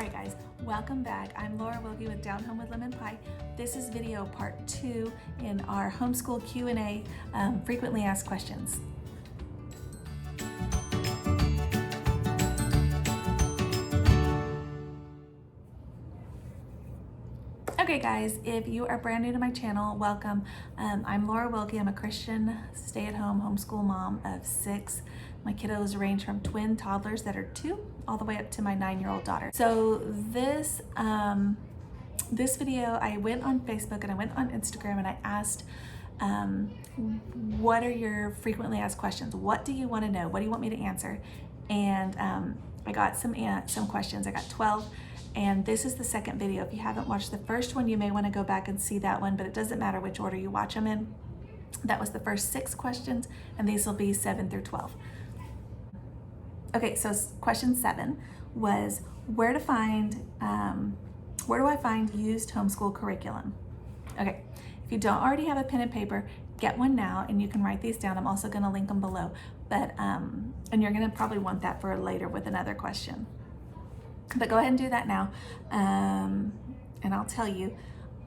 Alright guys, welcome back. I'm Laura Wilkie with Down Home with Lemon Pie. This is video part 2 in our homeschool Q&A, frequently asked questions. Okay guys, if you are brand new to my channel, welcome. I'm Laura Wilkie. I'm a Christian stay-at-home homeschool mom of 6. My kiddos range from twin toddlers that are 2 all the way up to my 9-year-old daughter. So this video, I went on Facebook and I went on Instagram and I asked, what are your frequently asked questions? What do you want to know? What do you want me to answer? And I got some questions. I got 12. And this is the second video. If you haven't watched the first one, you may want to go back and see that one, but it doesn't matter which order you watch them in. That was the first 6 questions, and these will be 7 through 12. Okay, so question 7 was where do I find used homeschool curriculum? Okay, if you don't already have a pen and paper, get one now, and you can write these down. I'm also going to link them below, but and you're going to probably want that for later with another question. But go ahead and do that now, and I'll tell you,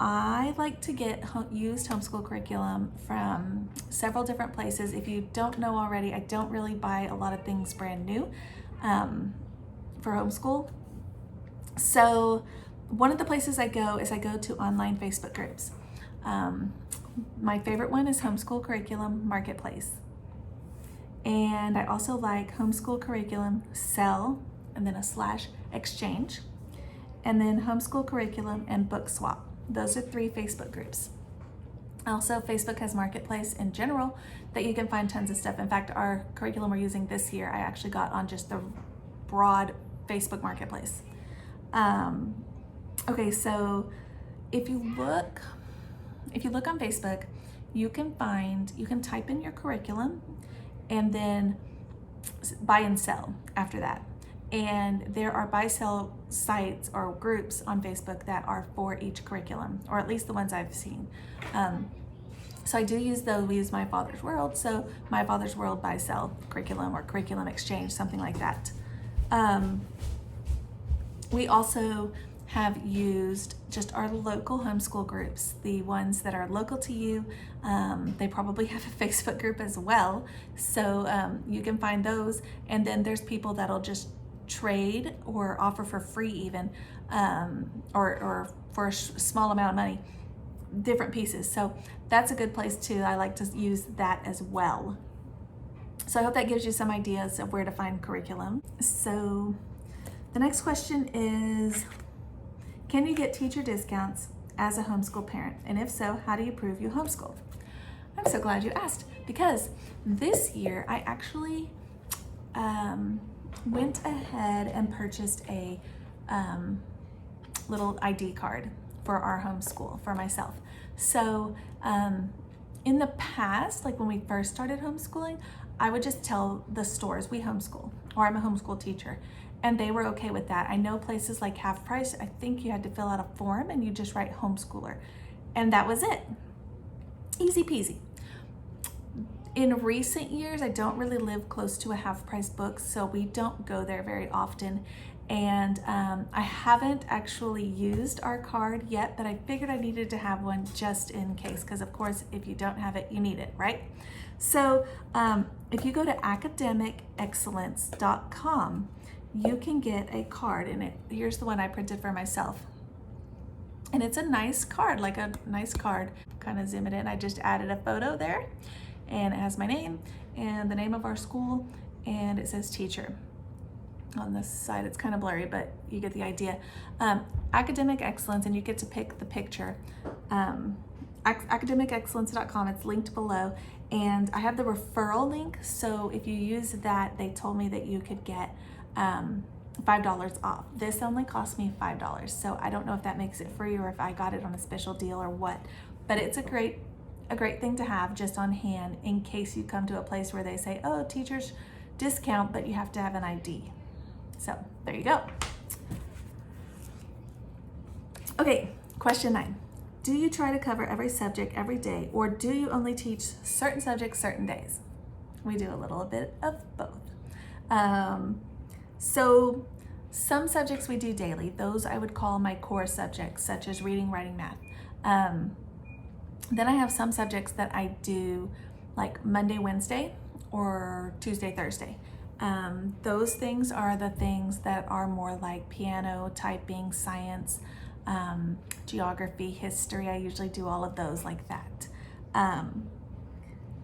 I like to get used homeschool curriculum from several different places. If you don't know already, I don't really buy a lot of things brand new for homeschool. So one of the places I go to online Facebook groups. My favorite one is Homeschool Curriculum Marketplace. And I also like Homeschool Curriculum Sell, and then / Exchange, and then Homeschool Curriculum and Book Swap. Those are 3 Facebook groups. Also, Facebook has Marketplace in general that you can find tons of stuff. In fact, our curriculum we're using this year, I actually got on just the broad Facebook Marketplace. Okay, so if you look on Facebook, you can type in your curriculum and then buy and sell after that. And there are buy-sell sites or groups on Facebook that are for each curriculum, or at least the ones I've seen. So I do use those. We use My Father's World, so My Father's World buy-sell curriculum or curriculum exchange, something like that. We also have used just our local homeschool groups, the ones that are local to you. They probably have a Facebook group as well, so you can find those. And then there's people that'll just trade or offer for free even, or for a small amount of money, different pieces. So that's a good place too. I like to use that as well. So I hope that gives you some ideas of where to find curriculum. So the next question is, can you get teacher discounts as a homeschool parent? And if so, how do you prove you homeschool? I'm so glad you asked, because this year I actually went ahead and purchased a little ID card for our homeschool for myself. So in the past, like when we first started homeschooling, I would just tell the stores we homeschool, or I'm a homeschool teacher, and they were okay with that. I know places like Half Price, I think you had to fill out a form and you just write homeschooler, and that was it. Easy peasy. In recent years, I don't really live close to a Half Price Books, so we don't go there very often. And I haven't actually used our card yet, but I figured I needed to have one just in case, because of course, if you don't have it, you need it, right? So if you go to academicexcellence.com, you can get a card, and here's the one I printed for myself. And it's a nice card, like a nice card. Kind of zoom it in, I just added a photo there. And it has my name and the name of our school, and it says teacher. On this side, it's kind of blurry, but you get the idea. Academic Excellence, and you get to pick the picture. Academicexcellence.com, it's linked below. And I have the referral link, so if you use that, they told me that you could get $5 off. This only cost me $5, so I don't know if that makes it free or if I got it on a special deal or what. But it's a great thing to have just on hand in case you come to a place where they say, oh, teachers discount, but you have to have an ID. So there you go. Okay, question 9. Do you try to cover every subject every day, or do you only teach certain subjects certain days? We do a little bit of both. So Some subjects we do daily. Those I would call my core subjects, such as reading, writing, math. Then I have some subjects that I do like Monday, Wednesday, or Tuesday, Thursday. Those things are the things that are more like piano, typing, science, geography, history. I usually do all of those like that.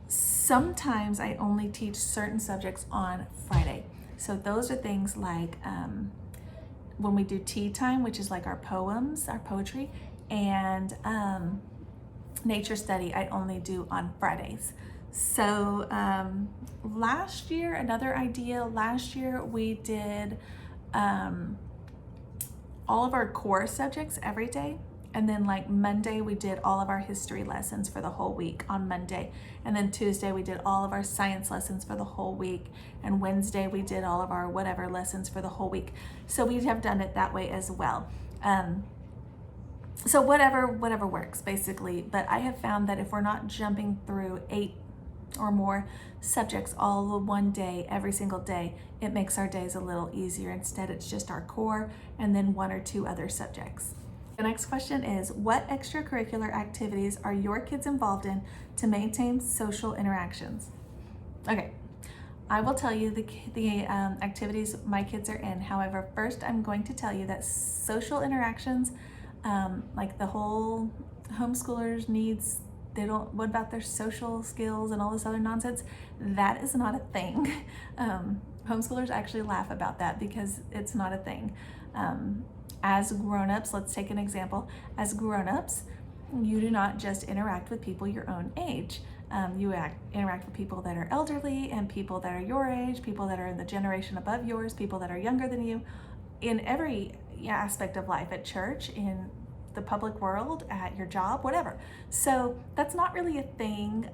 Sometimes I only teach certain subjects on Friday. So those are things like when we do tea time, which is like our poems, our poetry, and nature study I only do on Fridays. So last year, another idea, last year we did all of our core subjects every day. And then like Monday, we did all of our history lessons for the whole week on Monday. And then Tuesday, we did all of our science lessons for the whole week. And Wednesday, we did all of our whatever lessons for the whole week. So we have done it that way as well. So whatever works basically. But I have found that if we're not jumping through 8 or more subjects all one day, every single day, it makes our days a little easier. Instead, it's just our core and then 1 or 2 other subjects. The next question is, what extracurricular activities are your kids involved in to maintain social interactions? Okay, I will tell you the activities my kids are in. However, first I'm going to tell you that social interactions, like the whole homeschoolers needs, what about their social skills and all this other nonsense? That is not a thing. Homeschoolers actually laugh about that because it's not a thing. As grown-ups, let's take an example. As grown-ups, you do not just interact with people your own age. You interact with people that are elderly and people that are your age, people that are in the generation above yours, people that are younger than you, in every aspect of life, at church, in the public world, at your job, whatever. So that's not really a thing.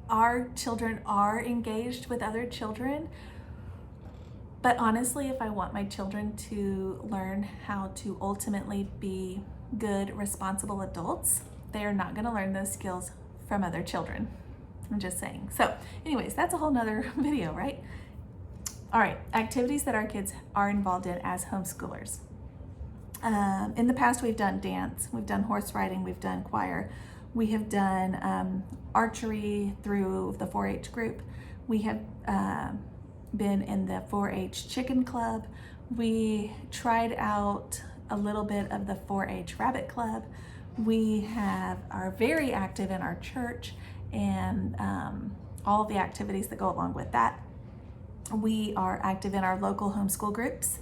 Our children are engaged with other children. But honestly, if I want my children to learn how to ultimately be good, responsible adults, they are not going to learn those skills from other children. I'm just saying. So anyways, that's a whole nother video, right? All right, activities that our kids are involved in as homeschoolers. In the past, we've done dance, we've done horse riding, we've done choir, we have done archery through the 4-H group. We have been in the 4-H chicken club. We tried out a little bit of the 4-H rabbit club. We are very active in our church and all of the activities that go along with that. We are active in our local homeschool groups.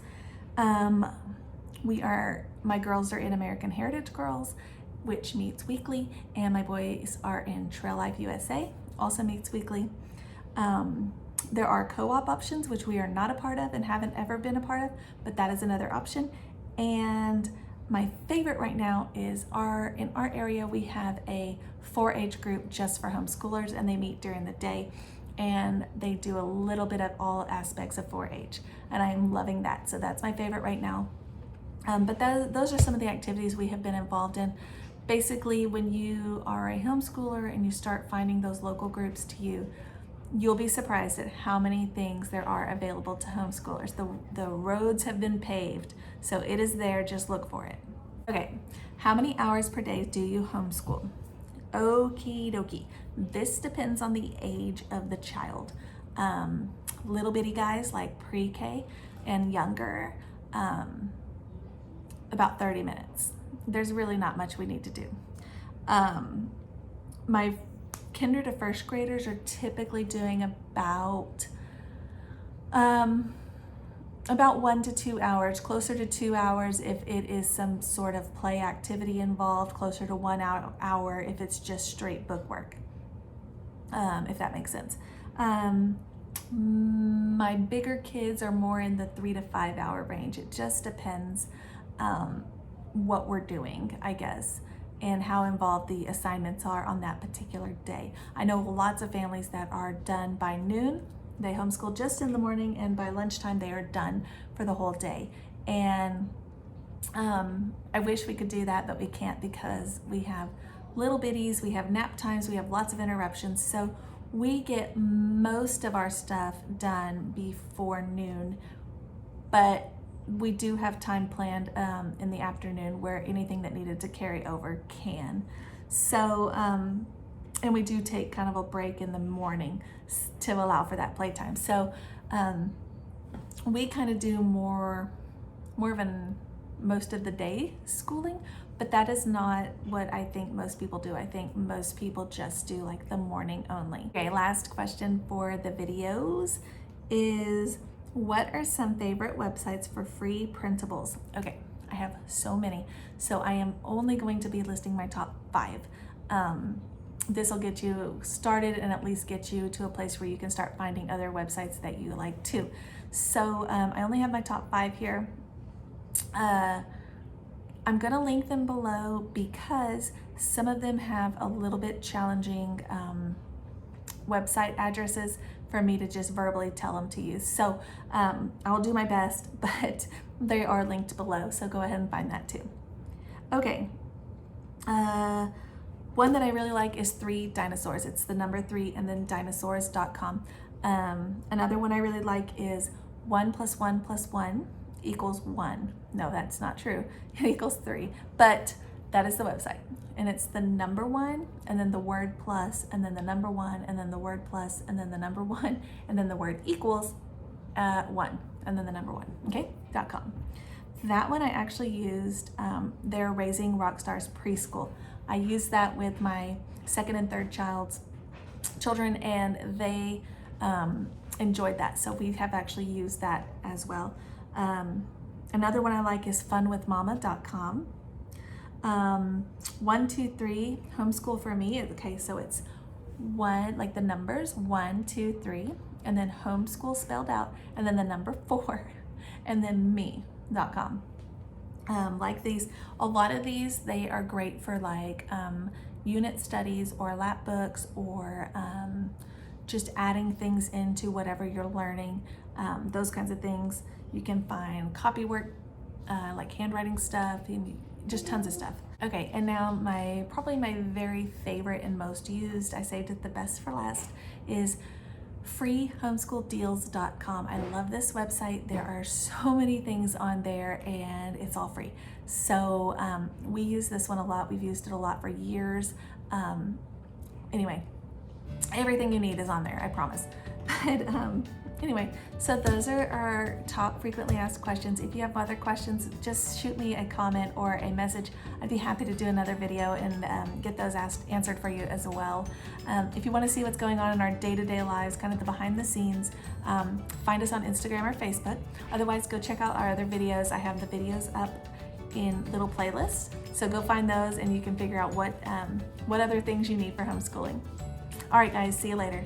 My girls are in American Heritage Girls, which meets weekly, and my boys are in Trail Life USA, also meets weekly. There are co-op options, which we are not a part of and haven't ever been a part of, but that is another option. And my favorite right now is in our area, we have a 4-H group just for homeschoolers, and they meet during the day and they do a little bit of all aspects of 4-H, and I'm loving that. So that's my favorite right now. But those are some of the activities we have been involved in. Basically, when you are a homeschooler and you start finding those local groups to you, you'll be surprised at how many things there are available to homeschoolers. The roads have been paved, so it is there, just look for it. Okay, how many hours per day do you homeschool? Okie dokie. This depends on the age of the child. Little bitty guys like pre-K and younger, about 30 minutes. There's really not much we need to do. My kinder to first graders are typically doing about 1 to 2 hours, closer to 2 hours if it is some sort of play activity involved, closer to 1 hour if it's just straight book work, if that makes sense. My bigger kids are more in the 3 to 5 hour range. It just depends what we're doing, I guess, and how involved the assignments are on that particular day. I know lots of families that are done by noon. They homeschool just in the morning, and by lunchtime they are done for the whole day. And I wish we could do that, but we can't because we have little bitties, we have nap times, we have lots of interruptions. So we get most of our stuff done before noon, but we do have time planned in the afternoon where anything that needed to carry over can. So, and we do take kind of a break in the morning to allow for that playtime. So we kind of do more of an most of the day schooling, but that is not what I think most people do. I think most people just do like the morning only. Okay, last question for the videos is, what are some favorite websites for free printables? Okay, I have so many. So I am only going to be listing my top 5. This will get you started and at least get you to a place where you can start finding other websites that you like too. So I only have my top 5 here. I'm gonna link them below because some of them have a little bit challenging website addresses for me to just verbally tell them to use. So I'll do my best, but they are linked below, so go ahead and find that too. Okay, one that I really like is 3 Dinosaurs. It's the number 3 and then dinosaurs.com. Another one I really like is 1 + 1 + 1 = 1. No, that's not true. It equals 3, but that is the website. And it's the number 1 and then the word plus and then the number 1 and then the word plus and then the number 1 and then the word equals 1 and then the number 1, okay, .com. That one I actually used, they're Raising Rockstars Preschool. I used that with my 2nd and 3rd children, and they enjoyed that. So we have actually used that as well. Another one I like is funwithmama.com. 1, 2, 3 homeschool for me. Okay, so it's 1, like the numbers 1, 2, 3, and then homeschool spelled out, and then the number 4, and then me.com. Like these, a lot of these, they are great for like unit studies or lap books or just adding things into whatever you're learning, those kinds of things. You can find copy work, like handwriting stuff, just tons of stuff. Okay, and now probably my very favorite and most used, I saved it the best for last, is freehomeschooldeals.com. I love this website. There are so many things on there and it's all free. So we use this one a lot. We've used it a lot for years. Anyway, everything you need is on there, I promise. But anyway, so those are our top frequently asked questions. If you have other questions, just shoot me a comment or a message. I'd be happy to do another video and get those answered for you as well. If you want to see what's going on in our day-to-day lives, kind of the behind the scenes, find us on Instagram or Facebook. Otherwise, go check out our other videos. I have the videos up in little playlists, so go find those and you can figure out what other things you need for homeschooling. All right, guys, see you later.